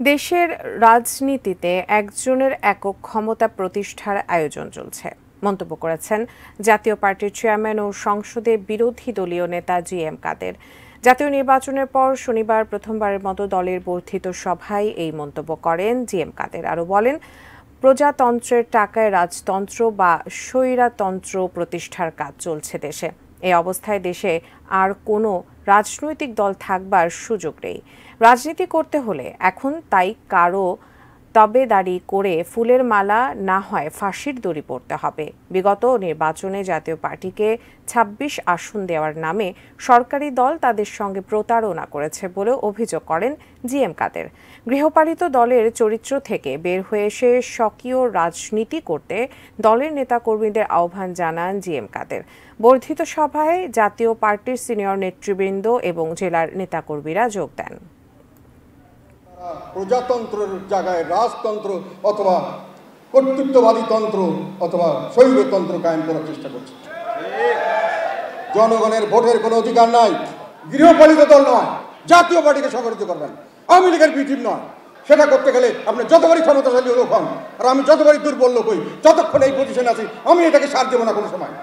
দেশের রাজনীতিতে একজনের একক ক্ষমতা প্রতিষ্ঠার আয়োজন চলছে মন্তব্য করেছেন জাতীয় পার্টির চেয়ারম্যান ও সংসদে বিরোধী দলীয় নেতা জি.এম. কাদের। জাতীয় নির্বাচনের পর শনিবার প্রথমবারের মতো দলের বর্ধিত সভায় এই মন্তব্য করেন জি.এম. কাদের। আরও বলেন, প্রজাতন্ত্রের টাকায় রাজতন্ত্র বা স্বৈরতন্ত্র প্রতিষ্ঠার কাজ চলছে দেশে। এই অবস্থায় দেশে আর কোনো রাজনৈতিক দল থাকবার সুযোগ নেই। রাজনীতি করতে হলে এখন তাই কারো তবেদারি করে ফুলের মালা না হয় ফাঁসির দড়ি পড়তে হবে। বিগত নির্বাচনে জাতীয় পার্টিকে ২৬ আসন দেওয়ার নামে সরকারি দল তাদের সঙ্গে প্রতারণা করেছে বলে অভিযোগ করেন জি.এম. কাদের। গৃহপালিত দলের চরিত্র থেকে বের হয়ে এসে স্বকীয় রাজনীতি করতে দলের নেতাকর্মীদের আহ্বান জানান জি.এম. কাদের। বর্ধিত সভায় জাতীয় পার্টির সিনিয়র নেতৃবৃন্দ এবং জেলার নেতাকর্মীরা যোগ দেন। প্রজাতন্ত্রের জায়গায় রাজতন্ত্র অথবা কর্তৃত্ববাদী তন্ত্র অথবা স্বৈরতন্ত্র কায়েম করার চেষ্টা করছে। জনগণের ভোটের কোনো অধিকার নাই। গৃহপালিত দল নয়, জাতীয় পার্টিকে সংগঠিত করবেন। আওয়ামী লীগের বি টিম নয়। সেটা করতে গেলে আপনি যতবারই ক্ষমতাশালী লোক হন আর আমি যতবারই দুর্বল লোক হই, যতক্ষণ এই পজিশনে আছি আমি এটাকে সার দেবো না কোনো সময়।